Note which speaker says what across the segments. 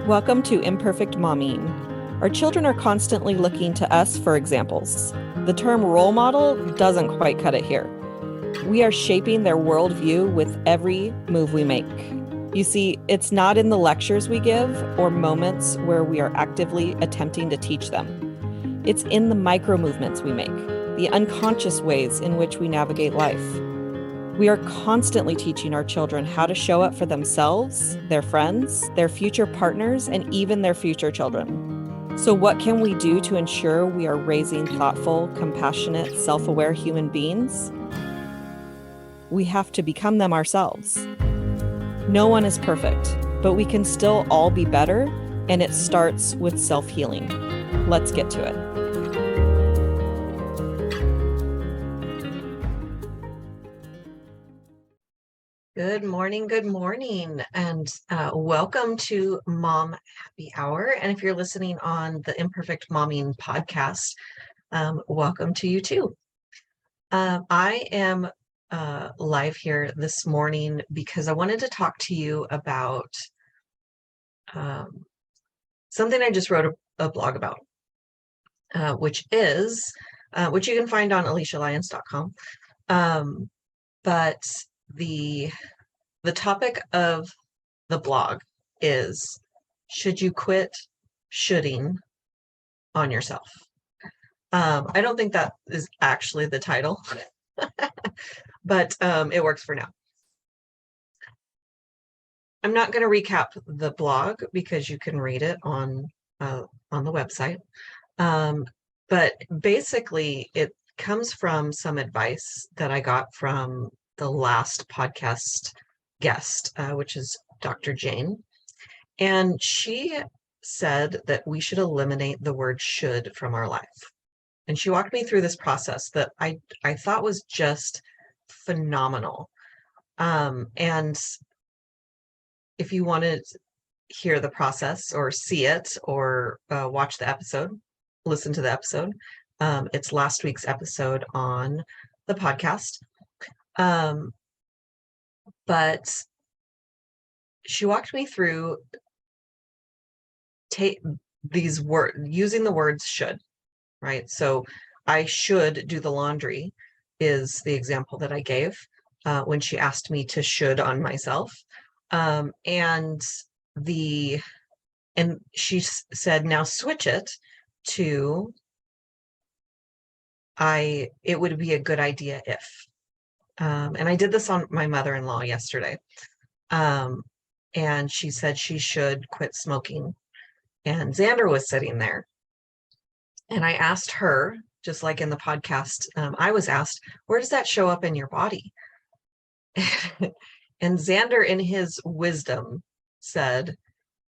Speaker 1: Welcome to Imperfect Momming. Our children are constantly looking to us for examples. The term role model doesn't quite cut it here. We are shaping their worldview with every move we make. You see, it's not in the lectures we give or moments where we are actively attempting to teach them. It's in the micro movements we make, the unconscious ways in which we navigate life. We are constantly teaching our children how to show up for themselves, their friends, their future partners, and even their future children. So what can we do to ensure we are raising thoughtful, compassionate, self-aware human beings? We have to become them ourselves. No one is perfect, but we can still all be better, and it starts with self-healing. Let's get to it. Good morning, and welcome to Mom Happy Hour. And if you're listening on the Imperfect Momming podcast, welcome to you too. I am live here this morning because I wanted to talk to you about something I just wrote a blog about, which you can find on alicialyons.com. But the topic of the blog is, should you quit shoulding on yourself? I don't think that is actually the title, but it works for now. I'm not going to recap the blog because you can read it on the website. But basically, it comes from some advice that I got from the last podcast guest, which is Dr. Jane. And she said that we should eliminate the word should from our life. And she walked me through this process that I thought was just phenomenal. And if you want to hear the process or see it or watch the episode, listen to the episode, it's last week's episode on the podcast. But she walked me through these words, using the words should, right? So I should do the laundry is the example that I gave when she asked me to should on myself. And she said, now switch it to it would be a good idea if. And I did this on my mother-in-law yesterday. And she said she should quit smoking. And Xander was sitting there. And I asked her, just like in the podcast, I was asked, where does that show up in your body? And Xander, in his wisdom, said,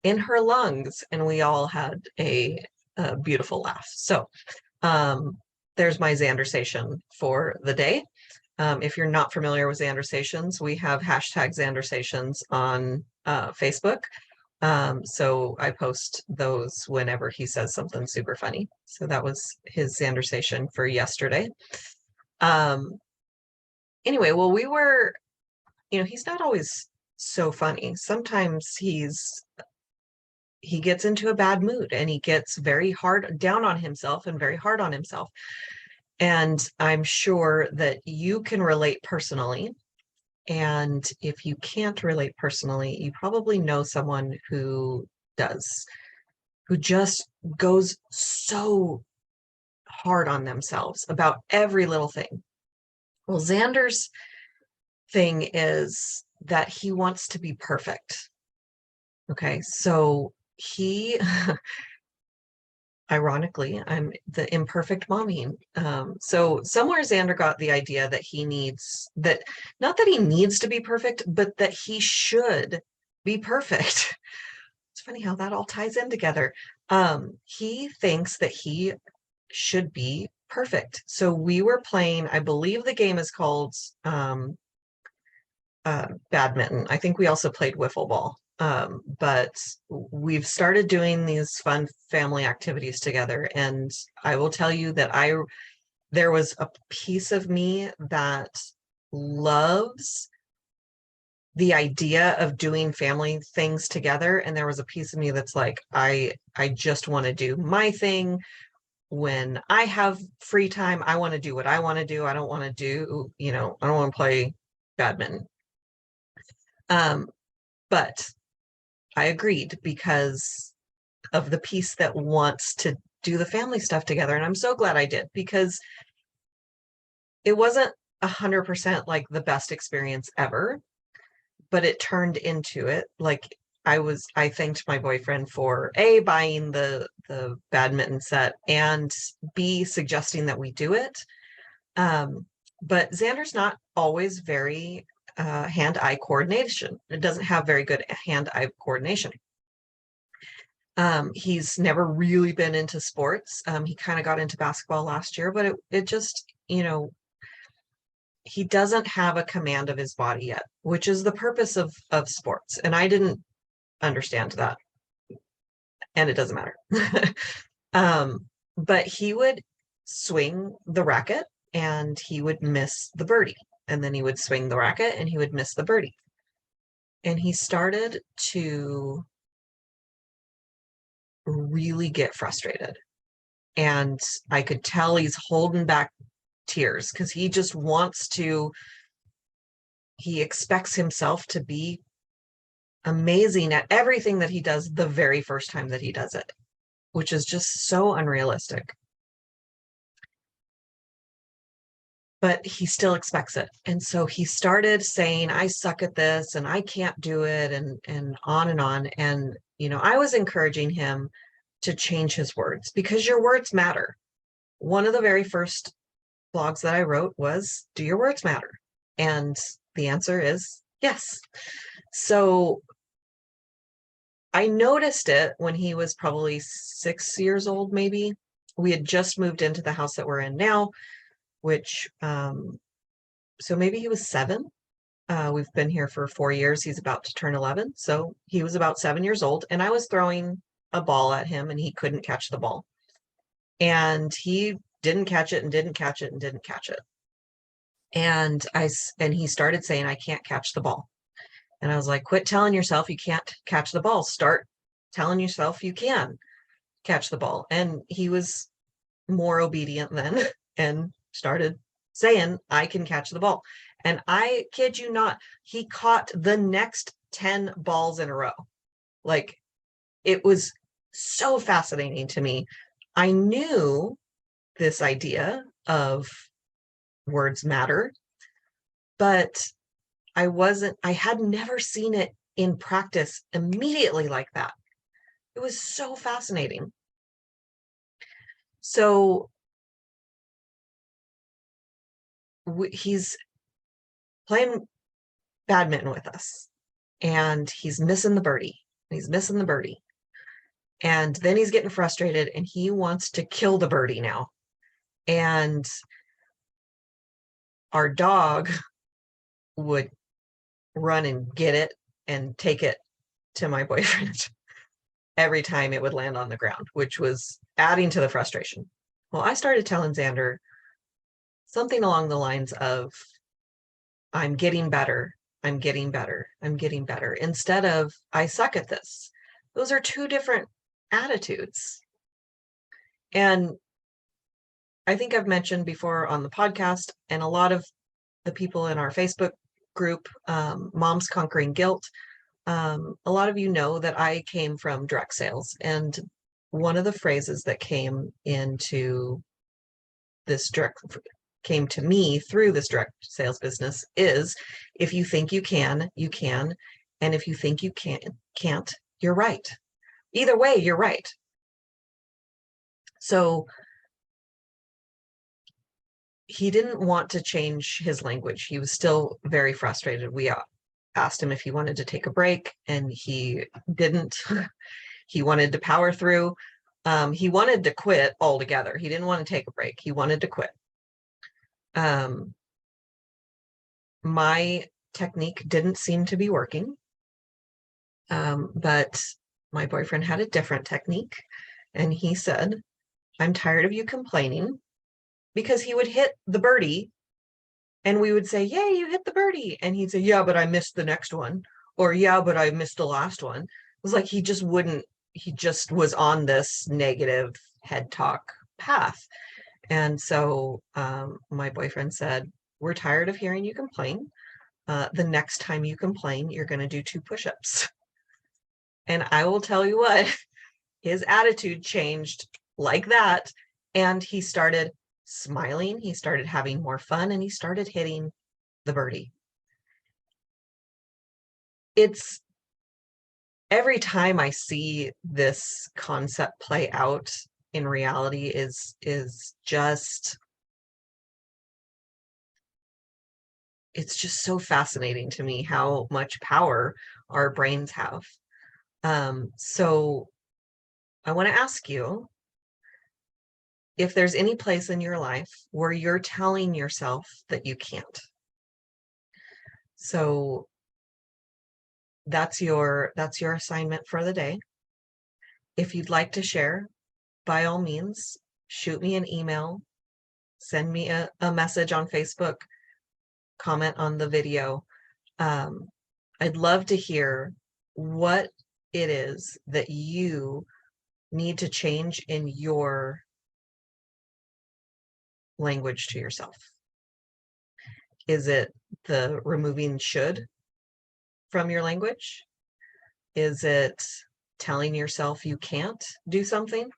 Speaker 1: in her lungs. And we all had a beautiful laugh. So there's my Xandersation for the day. If you're not familiar with Xandersations, we have hashtag Xandersations on Facebook. So I post those whenever he says something super funny. So that was his Xandersation for yesterday. Anyway, well, we were, he's not always so funny. Sometimes he gets into a bad mood and he gets very hard down on himself and very hard on himself. And I'm sure that you can relate personally. And if you can't relate personally, you probably know someone who does, who just goes so hard on themselves about every little thing. Well, Xander's thing is that he wants to be perfect. Okay, so he ironically, I'm the imperfect mommy. So somewhere Xander got the idea that not that he needs to be perfect, but that he should be perfect. It's funny how that all ties in together. He thinks that he should be perfect. So we were playing, I believe the game is called badminton. I think we also played wiffle ball. But we've started doing these fun family activities together. And I will tell you that there was a piece of me that loves the idea of doing family things together. And there was a piece of me that's like, I just want to do my thing. When I have free time, I want to do what I want to do. I don't want to do, I don't want to play badminton. But I agreed because of the piece that wants to do the family stuff together. And I'm so glad I did, because it wasn't 100% like the best experience ever, but it turned into it. Like I thanked my boyfriend for A, buying the badminton set, and B, suggesting that we do it. But Xander's not always very hand-eye coordination. It doesn't have very good hand-eye coordination. He's never really been into sports. He kind of got into basketball last year, but it just, he doesn't have a command of his body yet, which is the purpose of sports. And I didn't understand that. And it doesn't matter. But he would swing the racket and he would miss the birdie. And then he would swing the racket and he would miss the birdie. And he started to really get frustrated. And I could tell he's holding back tears because he just wants to, he expects himself to be amazing at everything that he does the very first time that he does it, which is just so unrealistic. But he still expects it. And so he started saying, I suck at this and I can't do it, and on and on. And, I was encouraging him to change his words, because your words matter. One of the very first blogs that I wrote was, do your words matter? And the answer is yes. So I noticed it when he was probably 6 years old, maybe. We had just moved into the house that we're in now, which, so maybe he was 7. We've been here for 4 years. He's about to turn 11. So he was about 7 years old, and I was throwing a ball at him and he couldn't catch the ball. And he didn't catch it and didn't catch it and didn't catch it. And he started saying, I can't catch the ball. And I was like, quit telling yourself you can't catch the ball. Start telling yourself you can catch the ball. And he was more obedient then and started saying, I can catch the ball. And I kid you not, he caught the next 10 balls in a row. Like, it was so fascinating to me. I knew this idea of words matter, but I had never seen it in practice immediately like that. It was so fascinating. So he's playing badminton with us and he's missing the birdie. He's missing the birdie. And then he's getting frustrated and he wants to kill the birdie now. And our dog would run and get it and take it to my boyfriend every time it would land on the ground, which was adding to the frustration. Well, I started telling Xander something along the lines of, I'm getting better, I'm getting better, I'm getting better, instead of, I suck at this. Those are two different attitudes. And I think I've mentioned before on the podcast, and a lot of the people in our Facebook group, Moms Conquering Guilt, a lot of you know that I came from direct sales. And one of the phrases that came to me through this direct sales business is, if you think you can, you can. And if you think you can't, you're right. Either way, you're right. So he didn't want to change his language. He was still very frustrated. We asked him if he wanted to take a break and he didn't. He wanted to power through. He wanted to quit altogether. He didn't want to take a break. He wanted to quit. My technique didn't seem to be working. But my boyfriend had a different technique, and he said, I'm tired of you complaining, because he would hit the birdie
Speaker 2: And we would say, yay, you hit the birdie. And he'd say, yeah, but I missed the next one. Or yeah, but I missed the last one. It was like he just was on this negative head talk path. And so my boyfriend said, we're tired of hearing you complain. The next time you complain, you're going to do 2 push-ups. And I will tell you what, his attitude changed like that. And he started smiling, he started having more fun, and he started hitting the birdie. It's every time I see this concept play out in reality is just, it's just so fascinating to me how much power our brains have. So I want to ask you if there's any place in your life where you're telling yourself that you can't. So that's your assignment for the day. If you'd like to share, by all means, shoot me an email, send me a message on Facebook, comment on the video. I'd love to hear what it is that you need to change in your language to yourself. Is it the removing should from your language? Is it telling yourself you can't do something?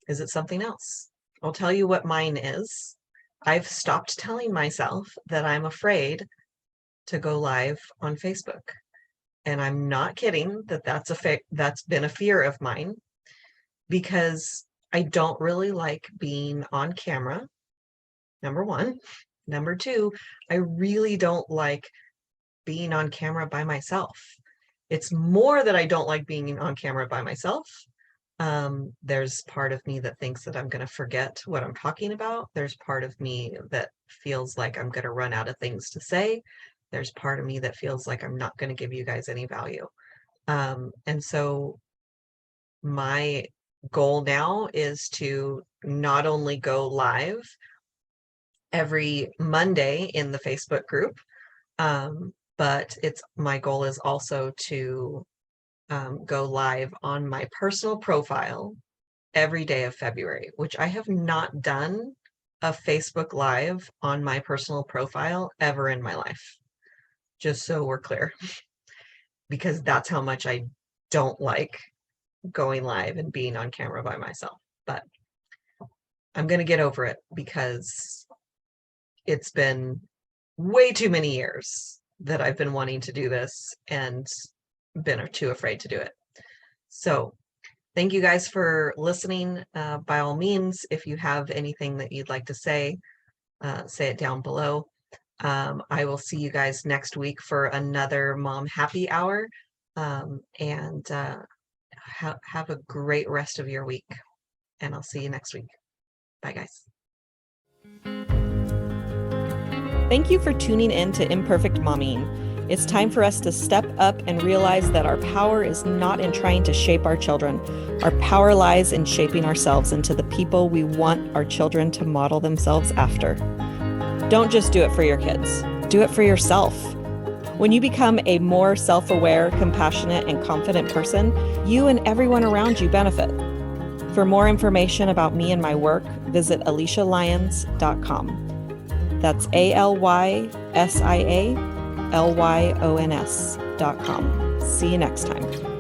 Speaker 2: Is it something else? I'll tell you what mine is. I've stopped telling myself that I'm afraid to go live on Facebook. And I'm not kidding that that's been a fear of mine, because I don't really like being on camera, number one. Number two, I really don't like being on camera by myself. It's more that I don't like being on camera by myself. There's part of me that thinks that I'm going to forget what I'm talking about. There's part of me that feels like I'm going to run out of things to say. There's part of me that feels like I'm not going to give you guys any value. And so my goal now is to not only go live every Monday in the Facebook group, but my goal is also to go live on my personal profile every day of February, which I have not done a Facebook Live on my personal profile ever in my life. Just so we're clear, because that's how much I don't like going live and being on camera by myself. But I'm going to get over it, because it's been way too many years that I've been wanting to do this and been too afraid to do it. So thank you guys for listening. By all means, if you have anything that you'd like to say it down below. I will see you guys next week for another Mom Happy Hour, and have a great rest of your week, and I'll see you next week. Bye, guys.
Speaker 1: Thank you for tuning in to Imperfect Momming. It's time for us to step up and realize that our power is not in trying to shape our children. Our power lies in shaping ourselves into the people we want our children to model themselves after. Don't just do it for your kids. Do it for yourself. When you become a more self-aware, compassionate, and confident person, you and everyone around you benefit. For more information about me and my work, visit AlysiaLyons.com. That's AlysiaLyons.com. See you next time.